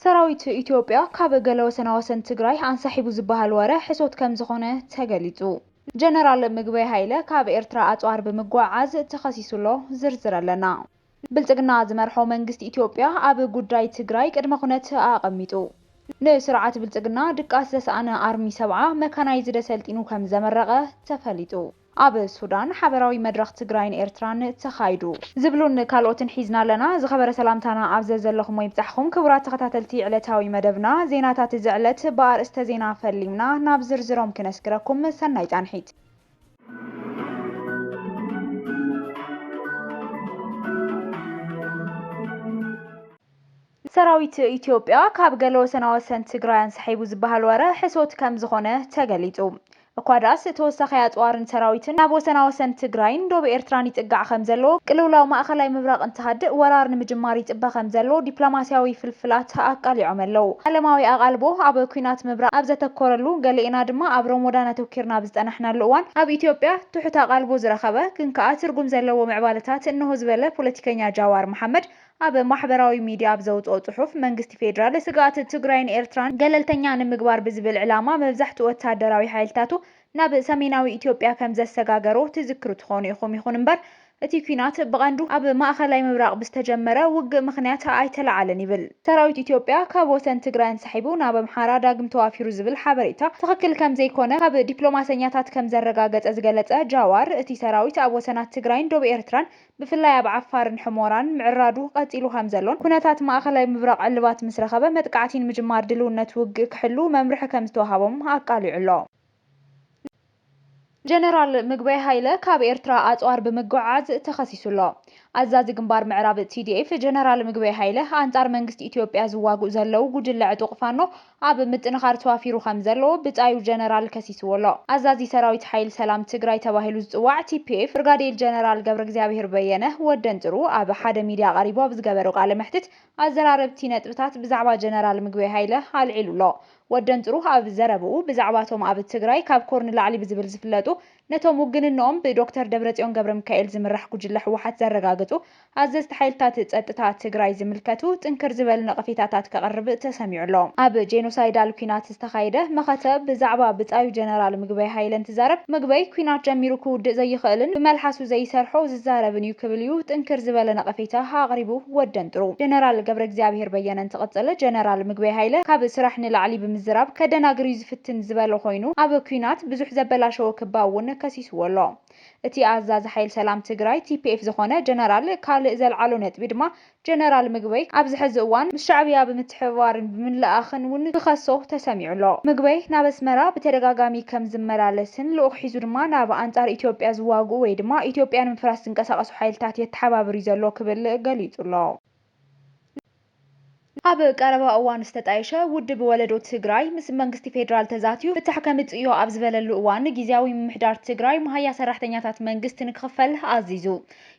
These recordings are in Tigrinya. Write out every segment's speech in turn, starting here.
ሰራዊት ኢትዮጵያ ካብ ገለ ወሰናወሰን ትግራይ አንሳሒቡ ዝበሃል ወረ ሕሶት ከም ዝኾነ ተገሊጹ። ጀነራል ምግበይ ሃይለ ካብ ኤርትራ ኣጽዋር ብምጓዓዝ ተኸሲሱሎ ዝርዝር ኣለና። ብልጽግና ዝመርሖ መንግስቲ ኢትዮጵያ ኣብ ጉዳይ ትግራይ ቅድመ ኩነት ኣቐሚጡ። ንስርዓት ብልጽግና ድቃስ ዘሰኣነ ኣርሚ 70 መካናይዝድ ሰልጢኑ ከም ዘመረቐ ተፈሊጡ። ኣብ ሱዳን ሓበራዊ መድረኽ ትግራይን ኤርትራን ተኻይዱ ዝብሉን ካልኦትን ሒዝና ኣለና። ዝኸበረ ሰላምታና ኣብ ዘለኹም ወይ ብዛሕኹም ክቡራት ተኸታተልቲ ዕለታዊ መደብና ዜናታት ዝዕለት በኣርእስተ ዜና ፈሊምና ናብ ዝርዝሮም ክነስክረኩም ሰናይ ጣንሒት። ሰራዊት ኢትዮጵያ ካብ ገለ ወሰናወሰን ትግራይ አንሳሒቡ ዝበሃል ወረ ሕሶት ከም ዝኾነ ተገሊጹ። እኳዳስ ተወሳኺ ኣጽዋርን ሰራዊትን ናብ ወሰናወሰን ትግራይን ዶብ ኤርትራን ይጥጋዕ ከም ዘሎ ቅልውላው ማእኸላይ ምብራቕ እንትሃድእ ወራር ንምጅማር ይጽበ ከም ዘሎ ዲፕሎማስያዊ ፍልፍላት ኣቃሊዖም ኣለዉ። ዓለማዊ ኣቓልቦ ኣብ ኩናት ምብራቕ ኣብ ዘተኮረሉ ገሊአና ድማ ኣብ ሮሞዳን ኣተኪርና ብዝጠናሕናሉ እዋን ኣብ ኢትዮጵያ ትሑት ኣቓልቦ ዝረኸበ ግን ከዓ ትርጉም ዘለዎ ምዕባለታት እንሆ ዝበለ ፖለቲከኛ ጃዋር መሐመድ ኣብ ማሕበራዊ ሚድያ ኣብ ዘውፅኦ ጽሑፍ መንግስቲ ፌደራል ስጋት ትግራይን ኤርትራን ገለልተኛ ንምግባር ብዝብል ዕላማ መብዛሕትኡ ወታደራዊ ሓይልታቱ ናብ ሰሜናዊ ኢትዮጵያ ከም ዘሰጋገሮ ትዝክሩ ትኾኑ ኢኹም ይኹን እምበር እቲ ኩናት ብቐንዱ ኣብ ማእኸላይ ምብራቕ ብዝተጀመረ ውግእ ምኽንያት ኣይተለዓለን ይብል። ሰራዊት ኢትዮጵያ ካብ ወሰን ትግራይ አንሳሒቡ ናብ ኣምሓራ ዳግም ተዋፊሩ ዝብል ሓበሬታ ትኽክል ከም ዘይኮነ ካብ ዲፕሎማሰኛታት ከም ዘረጋገፀ ዝገለጸ ጃዋር እቲ ሰራዊት ኣብ ወሰናት ትግራይን ዶብ ኤርትራን ብፍላይ ኣብ ዓፋርን ሕሞራን ምዕራዱ ቀፂሉ ከም ዘሎን ኩነታት ማእኸላይ ምብራቕ ዕልባት ምስ ረኸበ መጥቃዕቲን ምጅማር ድልውነት ውግእ ክሕሉ መምርሒ ከም ዝተዋሃቦም ኣቃሊዑ ኣሎ። ጀነራል ምግበይ ሃይለ ካብ ኤርትራ ኣጽዋር ብምጓዓዝ ተኸሲሱሎ። ኣዛዚ ግንባር ምዕራብ TDF ጀነራል ምግበይ ሃይለ አንጻር መንግስቲ ኢትዮጵያ ዝዋግኡ ዘለው ጉጅለ ዕጡቕ ፋኖ ኣብ ምጥንኻር ተዋፊሩ ከም ዘሎ ብጻዩ ጀነራል ከሲስዎሎ። ኣዛዚ ሰራዊት ሓይል ሰላም ትግራይ ተባሂሉ ዝጽዋዕ TPF ብርጋዴር ጀነራል ገብረ እግዚአብሔር በየነ ወደንጥሩ ኣብ ሓደ ሚድያ ቀሪቡ ኣብ ዝገበረ ቃለ መሕትት ኣዘራረብቲ ነጥብታት ብዛዕባ ጀነራል ምግበይ ሃይለ ኣልዒሉሎ። ወደንጥሩ ኣብ ዘረብኡ ብዛዕባቶም ኣብ ትግራይ ካብ ኮርን ላዕሊ ብዝብል ዝፍለጡ ነቶም ውግንነኦም ብዶክተር ደብረጽዮን ገብረ ሚካኤል ዝምራሕ ጉጅለ ሕወሓት ዘረጋግጹ ኣዘዝቲ ሓይልታት ጸጥታ ትግራይ ዝምልከቱ ጥንክር ዝበል ነቐፌታታት ከቕርብ ተሰሚዑሎ። ኣብ ጄኖሳይዳል ኩናት ዝተኻየደ መኸተ ብዛዕባ ብጻዩ ጀነራል ምግበይ ሃይለ እንትዛረብ ምግበይ ኩናት ጀሚሩ ክውድእ ዘይኽእልን ብመልሓሱ ዘይሰርሖ ዝዛረብን እዩ ክብል እዩ ጥንክር ዝበለ ነቐፌታ ኣቕሪቡ ወደንጥሩ። ጀነራል ገብረ እግዚአብሔር በየነ እንትቕጽለ ጀነራል ምግበይ ሃይለ ካብ ስራሕ ንላዕሊ ብምዝራብ ከደናግሪ ዝፍትን ዝበለ ኮይኑ ኣብ ኩናት ብዙሕ ዘበላሸወ ክባ እውን ከሲስዎሎ። እቲ ኣዛዚ ሓይል ሰላም ትግራይ TPF ዝኾነ ጀነራል ካልእ ዘልዓሎ ነጥቢ ድማ ጀነራል ምግበይ ኣብ ዝሕዚ እዋን ምስ ሻዕብያ ብምትሕብባርን ብምልኣኽን እውን ክኸሶ ተሰሚዑሎ። ምግበይ ናብ ኣስመራ ብተደጋጋሚ ከም ዝመላለስን ልኡኽ ሒዙ ድማ ናብ አንጻር ኢትዮጵያ ዝዋግኡ ወይ ድማ ኢትዮጵያ ንምፍራስ ዝንቀሳቐሱ ሓይልታት የተሓባብር ዘሎ ክብል ገሊጹሎ። ኣብ ቀረባ እዋን ዝተጣየሸ ውድብ ወለዶ ትግራይ ምስ መንግስቲ ፌደራል ተዛትዩ ፍትሕ ከምጽዮ ኣብ ዝበለሉ እዋን ጊዜያዊ ምምሕዳር ትግራይ መሃያ ሰራሕተኛታት መንግስቲ ንክኸፈል ኣዚዙ።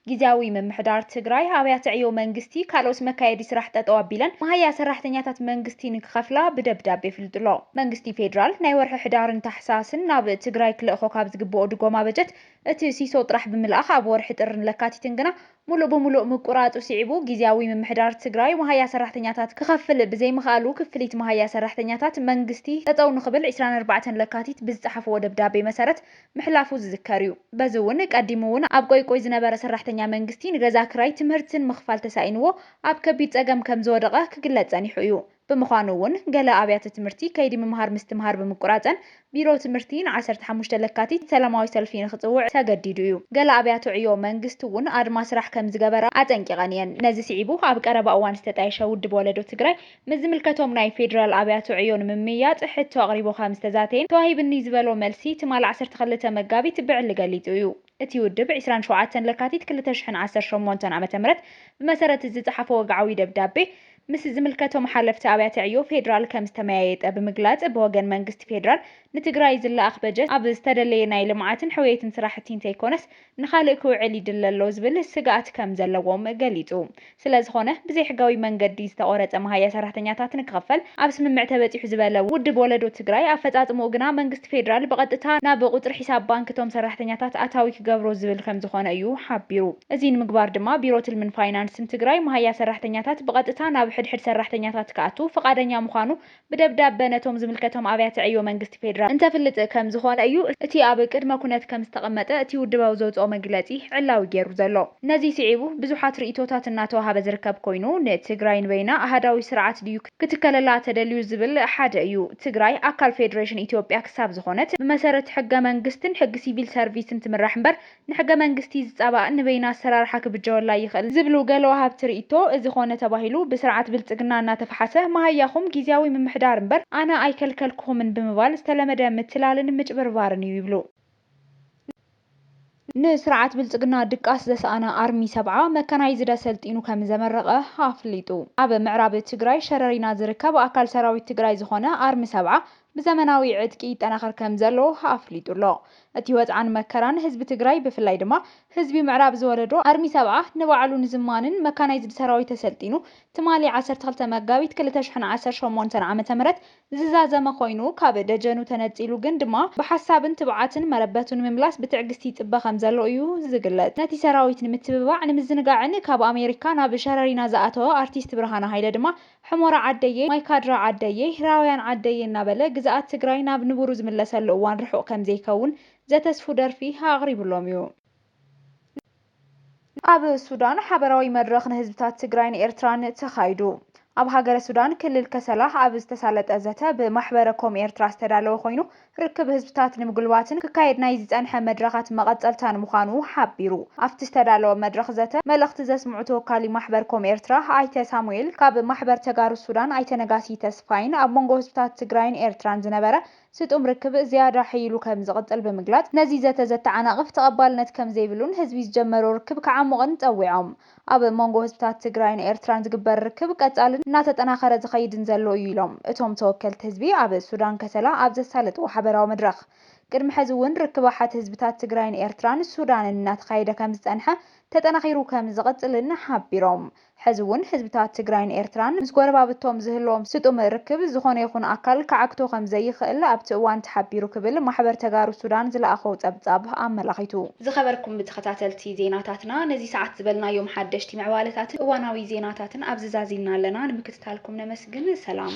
ጊዜያዊ ምምሕዳር ትግራይ ኣብያተ ዕዮ መንግስቲ ካልኦት መካየዲ ስራሕ ጠጠው ኣቢለን መሃያ ሰራሕተኛታት መንግስቲ ንክኸፍላ ብደብዳቤ ፍልጥሎ። መንግስቲ ፌደራል ናይ ወርሒ ሕዳርን ታሕሳስን ናብ ትግራይ ክልእኾ ካብ ዝግብኦ ድጎማ በጀት እቲ ሲሶ ጥራሕ ብምልኣኽ ኣብ ወርሒ ጥርን ለካቲትን ግና ሙሉእ ብሙሉእ ምቁራጡ ሲዒቡ ጊዜያዊ ምምሕዳር ትግራይ መሃያ ሰራሕተኛታት ክኸፍል ብዘይምኽኣሉ ክፍሊት መሃያ ሰራሕተኛታት መንግስቲ ጠጠው ንኽብል 24 ለካቲት ብዝጸሓፈዎ ደብዳቤ መሰረት ምሕላፉ ዝዝከር እዩ። በዚ እውን ቀዲሙ እውን ኣብ ቆይቆይ ዝነበረ ሰራሕተኛ መንግስቲ ንገዛ ክራይ ትምህርትን ምኽፋል ተሳኢንዎ ኣብ ከቢድ ጸገም ከም ዝወደቐ ክግለጽ ጸኒሑ እዩ። ብምዃኑ እውን ገለ ኣብያተ ትምህርቲ ከይዲ ምምሃር ምስትምሃር ብምቁራጸን ቢሮ ትምህርቲ ን15 ለካቲት ሰላማዊ ሰልፊ ንኽጽውዕ ተገዲዱ እዩ። ገለ ኣብያተ ዕዮ መንግስቲ እውን ኣድማ ስራሕ ከም ዝገበራ ኣጠንቂቐን እየን። ነዚ ሲዒቡ ኣብ ቀረባ እዋን ዝተጣየሸ ውድብ ወለዶ ትግራይ ምስ ዝምልከቶም ናይ ፌደራል ኣብያተ ዕዮ ንምምያጥ ሕቶ ኣቕሪቦ ከም ዝተዛተየን ተዋሂብኒ ዝበሎ መልሲ ትማል 12 መጋቢት ብዕሊ ገሊጹ እዩ። እቲ ውድብ 27 ለካቲት 2018 ዓ.ም ብመሰረት ዝጸሓፈ ወግዓዊ ደብዳቤ ምስ ዝምልከቶም ሓለፍቲ ኣብያተ ዕዮ ፌደራል ከም ዝተመያየጠ ብምግላጽ ብወገን መንግስቲ ፌደራል ንትግራይ ዝለኣኽ በጀት ኣብ ዝተደለየ ናይ ልምዓትን ሕውየትን ስራሕቲ እንተይኮነስ ንኻልእ ክውዕል ይድለሎ ዝብል ስጋኣት ከም ዘለዎም ገሊጹ። ስለዝኾነ ብዘይ ሕጋዊ መንገዲ ዝተቆረጸ መሃያ ሰራሕተኛታት ንክኸፈል ኣብ ስምምዕ ተበፂሑ ዝበለ ውድብ ወለዶ ትግራይ ኣፈጻጽምኡ ግና መንግስቲ ፌደራል ብቐጥታ ናብ ቁጽሪ ሒሳብ ባንክቶም ሰራሕተኛታት ኣታዊ ክገብሮ ዝብል ከም ዝኾነ እዩ ሓቢሩ። እዚ ንምግባር ድማ ቢሮ ትልምን ፋይናንስን ትግራይ መሃያ ሰራሕተኛታት ብቐጥታ ናብ ሕድሕድ ሰራሕተኛታት ከኣቱ ፈቃደኛ ምዃኑ ብደብዳቤ ነቶም ዝምልከቶም ኣብያተ ዕዮ መንግስቲ ፌደራል እንተፍልጥ ከም ዝኾነ እዩ እቲ ኣብ ቅድመ ኩነት ከም ዝተቐመጠ እቲ ውድባዊ ዘውፅኦ መግለጺ ዕላዊ ገይሩ ዘሎ። ነዚ ስዒቡ ብዙሓት ርእቶታት እናተዋሃበ ዝርከብ ኮይኑ ንትግራይ ንበይና ኣሃዳዊ ስርዓት ድዩ ክትከለላ ተደልዩ ዝብል ሓደ እዩ። ትግራይ ኣካል ፌደሬሽን ኢትዮጵያ ክሳብ ዝኾነት ብመሰረት ሕገ መንግስትን ሕጊ ሲቪል ሰርቪስን ትምራሕ እምበር ንሕገ መንግስቲ ዝፀባእ ንበይና ኣሰራርሓ ክብጀወላ ይኽእል ዝብሉ ገለ ወሃብቲ ርእቶ እዚ ኾነ ተባሂሉ ብስርዓት ብልጽግና እናተፈሓሰ መሃያኹም ጊዜያዊ ምምሕዳር እምበር ኣነ ኣይከልከልኩምን ብምባል ዝተለመደ ምትላልን ምጭብርባርን እዩ ይብሉ። ንስርዓት ብልጽግና ድቃስ ዘሰኣነ አርሚ 70 መካናይዝድ ሰልጢኑ ከም ዘመረቀ ኣፍሊጡ። ኣብ ምዕራብ ትግራይ ሸረሪና ዝርከብ ኣካል ሰራዊት ትግራይ ዝኾነ አርሚ 70 ብዘመናዊ ዕጥቂ ይጠናኸር ከም ዘሎ ኣፍሊጡ ኣሎ። እቲ ወጽዓን መከራን ህዝቢ ትግራይ ብፍላይ ድማ ህዝቢ ምዕራብ ዝወለዶ አርሚ 70 ንባዕሉ ንዝማንን መካናይዝድ ሰራዊት ተሰልጢኑ ትማሊ 12 መጋቢት 2018 ዓመተ ምህረት ዝዛዘመ ኮይኑ ካብ ደጀኑ ተነጺሉ ግን ድማ ብሓሳብን ትብዓትን መረበቱን ምምላስ ብትዕግስቲ ይጽበ ከም ዘሎ እዩ ዝግለጽ። ነቲ ሰራዊት ንምትብባዕ ንምዝንጋዕን ካብ ኣሜሪካ ናብ ሸረሪና ዝኣተወ ኣርቲስት ብርሃነ ሃይለ ድማ ሕሞራ ዓደየ ማይካድራ ዓደየ ራውያን ዓደየ እናበለ ግዛኣት ትግራይ ናብ ንቡሩ ዝምለሰሉ እዋን ርሑቕ ከም ዘይከውን ዘተስፉ ደርፊ ኣቕሪብሎም እዩ። ኣብ ሱዳን ሓበራዊ መድረኽ ንህዝብታት ትግራይን ኤርትራን ተኻይዱ። ኣብ ሃገረ ሱዳን ክልል ከሰላ ኣብ ዝተሳለጠ ዘተ ብማሕበረኮም ኤርትራ ዝተዳለወ ኮይኑ ርክብ ህዝብታት ንምጉልባትን ክካየድ ናይ ዝጸንሐ መድረኻት መቐጸልታን ምዃኑ ሓቢሩ። ኣብቲ ዝተዳለወ መድረኽ ዘተ መልእኽቲ ዘስምዑ ተወካሊ ማሕበረኮም ኤርትራ ኣይተ ሳሙኤል ካብ ማሕበር ተጋሩ ሱዳን ኣይተ ነጋሲ ተስፋይን ኣብ መንጎ ህዝብታት ትግራይን ኤርትራን ዝነበረ ስጡም ርክብ ዝያዳ ሕይሉ ከም ዝቕጽል ብምግላጽ ነዚ ዘተ ዘተዓናቕፍ ተቐባልነት ከም ዘይብሉን ህዝቢ ዝጀመሮ ርክብ ከዓሙቕን ጠዊዖም። ኣብ መንጎ ህዝብታት ትግራይን ኤርትራን ዝግበር ርክብ ቀጻልን እናተጠናኸረ ዝኸይድን ዘሎ እዩ ኢሎም እቶም ተወከልቲ ህዝቢ ኣብ ሱዳን ከሰላ ኣብ ዘሳለጥዎ ሓበራዊ መድረኽ። ቅድሚ ሕዚ እውን ርክባሓት ህዝብታት ትግራይን ኤርትራን ሱዳንን እናተኻየደ ከም ዝጸንሐ ተጠናኺሩ ከም ዝቕጽልን ሓቢሮም ሕዚ እውን ህዝብታት ትግራይን ኤርትራን ምስ ጎረባብቶም ዝህልዎም ስጡም ርክብ ዝኾነ ይኹን ኣካል ከዓክቶ ከም ዘይኽእል ኣብቲ እዋን ተሓቢሩ ክብል ማሕበር ተጋሩ ሱዳን ዝለኣኸ ጸብጻብ ኣመላኺቱ። ዝኸበርኩም ብተኸታተልቲ ዜናታትና ነዚ ሰዓት ዝበልናዮም ሓደሽቲ ምዕባለታትን እዋናዊ ዜናታትን ኣብ ዝዛዚልና ኣለና። ንምክትታልኩም ነመስግን። ሰላም